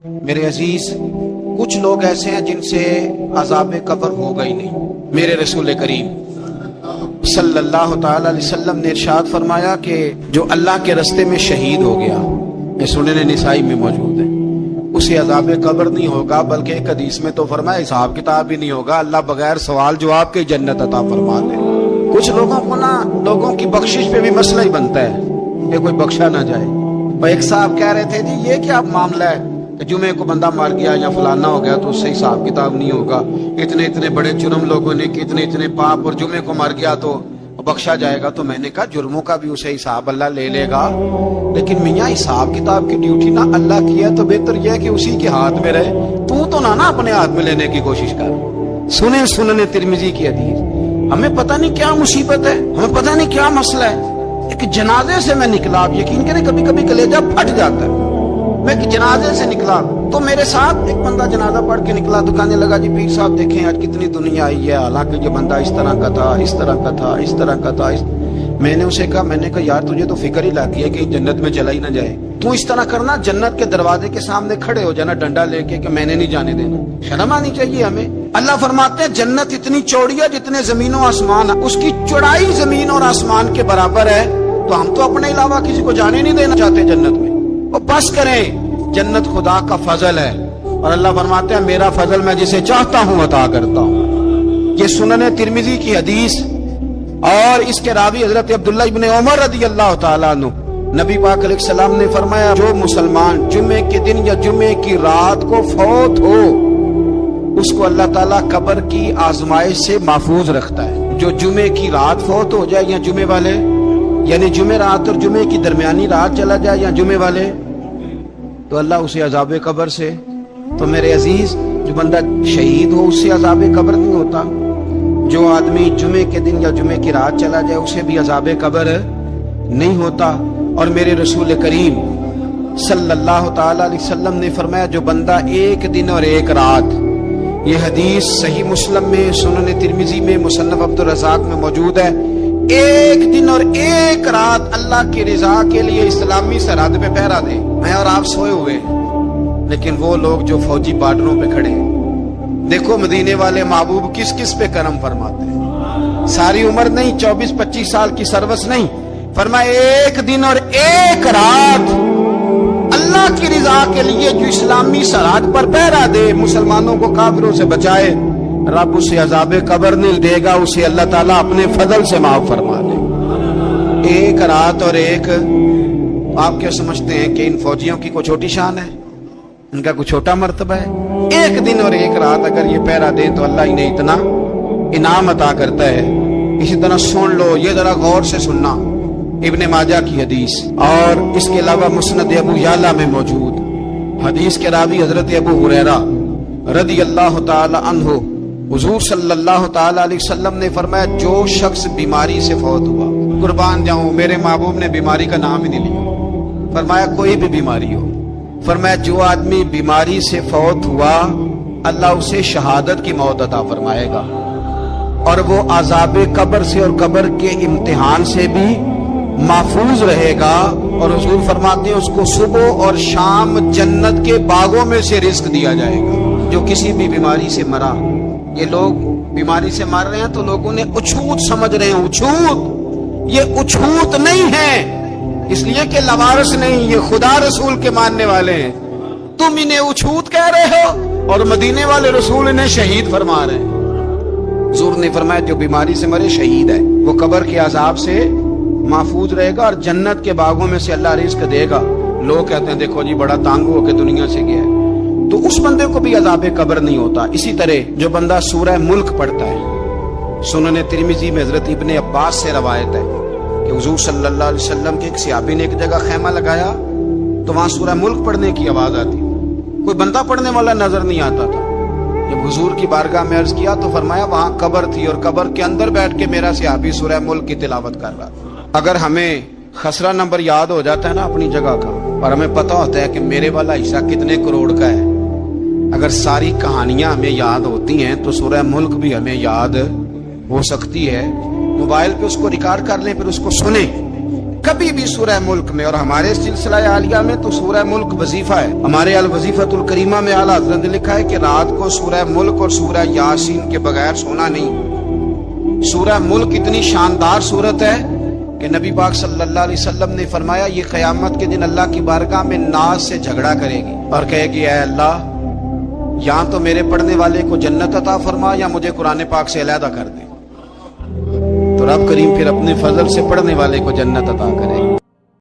میرے عزیز، کچھ لوگ ایسے ہیں جن سے عذاب قبر ہوگا ہی نہیں۔ میرے رسول کریم صلی اللہ تعالی علیہ وسلم نے ارشاد فرمایا کہ جو اللہ کے رستے میں شہید ہو گیا، یہ سنن نسائی میں موجود ہے، اسے عذاب قبر نہیں ہوگا، بلکہ ایک حدیث میں تو فرمایا حساب کتاب بھی نہیں ہوگا، اللہ بغیر سوال جواب کے جنت عطا فرما دے۔ کچھ لوگوں کو لوگوں کی بخشش پہ بھی مسئلہ ہی بنتا ہے کہ کوئی بخشا نہ جائے۔ اور ایک صاحب کہہ رہے تھے جی یہ کیا معاملہ ہے کہ جمعے کو بندہ مر گیا یا فلانا ہو گیا تو اس سے حساب کتاب نہیں ہوگا، اتنے بڑے جرم لوگوں نے کہ اتنے پاپ، اور جمعے کو مر گیا تو بخشا جائے گا۔ تو میں نے کہا جرموں کا بھی اسے حساب اللہ لے لے گا، لیکن میاں حساب کتاب کی ڈیوٹی نہ اللہ کی ہے تو بہتر یہ ہے کہ اسی کے ہاتھ میں رہے، تو نہ اپنے ہاتھ میں لینے کی کوشش کر۔ سنن ترمذی کی حدیث۔ ہمیں پتہ نہیں کیا مصیبت ہے، ہمیں پتہ نہیں کیا مسئلہ ہے۔ ایک جنازے سے میں نکلا، آپ یقین کریں کبھی کبھی کلیجہ پھٹ جاتا ہے۔ میں ایک جنازے سے نکلا تو میرے ساتھ ایک بندہ جنازہ پڑھ کے نکلا تو کہنے لگا جی پیر صاحب دیکھیں آج کتنی دنیا آئی ہے، حالانکہ یہ بندہ اس طرح کا تھا، اس طرح کا تھا، اس طرح کا تھا۔ میں نے اسے کہا یار تجھے تو فکر ہی لگ گئی ہے کہ جنت میں چلا ہی نہ جائے، تو اس طرح کرنا جنت کے دروازے کے سامنے کھڑے ہو جانا ڈنڈا لے کے کہ میں نے نہیں جانے دینا۔ شرم آنی چاہیے ہمیں۔ اللہ فرماتے ہیں جنت اتنی چوڑی ہے جتنے زمین و آسمان، اس کی چوڑائی زمین اور آسمان کے برابر ہے، تو ہم تو اپنے علاوہ کسی کو جانے نہیں دینا چاہتے جنت میں۔ وہ بس کریں، جنت خدا کا فضل ہے، اور اللہ فرماتے ہیں میرا فضل میں جسے چاہتا ہوں عطا کرتا ہوں۔ یہ سنن ترمذی کی حدیث، اور اس کے راوی حضرت عبداللہ ابن عمر رضی اللہ تعالیٰ عنہ، نبی پاک علیہ السلام نے فرمایا جو مسلمان جمعے کے دن یا جمعے کی رات کو فوت ہو، اس کو اللہ تعالیٰ قبر کی آزمائش سے محفوظ رکھتا ہے۔ جو جمعے کی رات فوت ہو جائے یا جمعے والے، یعنی جمعے رات اور جمعے کی درمیانی رات چلا جائے یا جمعے والے، تو اللہ اسے عذاب قبر سے، تو میرے عزیز جو بندہ شہید ہو اس سے عذاب قبر نہیں ہوتا، جو آدمی جمعے کے دن یا جمعے کی رات چلا جائے اسے بھی عذاب قبر نہیں ہوتا۔ اور میرے رسول کریم صلی اللہ تعالی علیہ وسلم نے فرمایا جو بندہ ایک دن اور ایک رات، یہ حدیث صحیح مسلم میں، سنن ترمذی میں، مصنف عبدالرزاق میں موجود ہے، ایک دن اور ایک رات اللہ کی رضا کے لیے اسلامی سرحد پہ پہرا دے۔ میں اور آپ سوئے ہوئے، لیکن وہ لوگ جو فوجی بارڈروں پہ کھڑے ہیں، دیکھو مدینے والے محبوب کس کس پہ کرم فرماتے ہیں۔ ساری عمر نہیں، 24-25 سال کی سروس نہیں، فرمایا ایک دن اور ایک رات اللہ کی رضا کے لیے جو اسلامی سرحد پر پہرا دے، مسلمانوں کو کافروں سے بچائے، رب اسے عذاب قبر نہیں دے گا، اسے اللہ تعالیٰ اپنے فضل سے معاف فرما دے۔ ایک رات اور ایک، آپ کیا سمجھتے ہیں کہ ان فوجیوں کی کوئی چھوٹی شان ہے؟ ان کا کوئی چھوٹا مرتبہ ہے؟ ایک دن اور ایک رات اگر یہ پہرا دیں تو اللہ انہیں اتنا انعام عطا کرتا ہے۔ اسی طرح سن لو، یہ ذرا غور سے سننا، ابن ماجہ کی حدیث، اور اس کے علاوہ مسند ابو یعلا میں موجود حدیث کے راوی حضرت ابو ہریرہ رضی اللہ تعالی عنہ، حضور صلی اللہ تعالی علیہ وسلم نے فرمایا جو شخص بیماری سے فوت ہوا، قربان جاؤں میرے محبوب نے بیماری کا نام ہی نہیں لیا، فرمایا کوئی بھی بیماری ہو، فرمایا جو آدمی بیماری سے فوت ہوا اللہ اسے شہادت کی موت عطا فرمائے گا، اور وہ عذاب قبر سے اور قبر کے امتحان سے بھی محفوظ رہے گا، اور حضور فرماتے ہیں اس کو صبح اور شام جنت کے باغوں میں سے رزق دیا جائے گا۔ جو کسی بھی بیماری سے مرا، یہ لوگ بیماری سے مر رہے ہیں تو لوگوں نے اچھوت سمجھ رہے ہیں، اچھوت، یہ اچھوت نہیں ہے، اس لیے کہ لوارث نہیں، یہ خدا رسول کے ماننے والے ہیں، تم انہیں اچھوت کہہ رہے ہو اور مدینے والے رسول انہیں شہید فرما رہے ہیں۔ حضور نے فرمایا جو بیماری سے مرے شہید ہے، وہ قبر کے عذاب سے محفوظ رہے گا اور جنت کے باغوں میں سے اللہ رزق دے گا۔ لوگ کہتے ہیں دیکھو جی بڑا تانگ ہو کے دنیا سے گیا ہے، تو اس بندے کو بھی عذاب قبر نہیں ہوتا۔ اسی طرح جو بندہ سورہ ملک پڑھتا ہے، سنن ترمذی میں حضرت ابن عباس سے روایت ہے کہ حضور صلی اللہ علیہ وسلم کے ایک صحابی نے ایک جگہ خیمہ لگایا تو وہاں سورہ ملک پڑھنے کی آواز آتی، کوئی بندہ پڑھنے والا نظر نہیں آتا تھا۔ جب حضور کی بارگاہ میں عرض کیا تو فرمایا وہاں قبر تھی اور قبر کے اندر بیٹھ کے میرا صحابی سورہ ملک کی تلاوت کر رہا تھا۔ اگر ہمیں خسرہ نمبر یاد ہو جاتا ہے نا اپنی جگہ کا، اور ہمیں پتہ ہوتا ہے کہ میرے والا حصہ کتنے کروڑ کا ہے، اگر ساری کہانیاں ہمیں یاد ہوتی ہیں تو سورہ ملک بھی ہمیں یاد ہو سکتی ہے۔ موبائل پہ اس کو ریکارڈ کر لیں، پھر اس کو سنیں، کبھی بھی سورہ ملک میں، اور ہمارے سلسلہ عالیہ میں تو سورہ ملک وظیفہ ہے، ہمارے الوظیفۃ الکریمہ میں اعلیٰ حضرت نے لکھا ہے کہ رات کو سورہ ملک اور سورہ یاسین کے بغیر سونا نہیں۔ سورہ ملک اتنی شاندار سورت ہے کہ نبی پاک صلی اللہ علیہ وسلم نے فرمایا یہ قیامت کے دن اللہ کی بارگاہ میں ناز سے جھگڑا کرے گی اور کہے گی اے اللہ، یا تو میرے پڑھنے والے کو جنت عطا فرما یا مجھے قرآن پاک سے علیحدہ کر دے۔ تو رب کریم پھر اپنے فضل سے پڑھنے والے کو جنت عطا کرے گا۔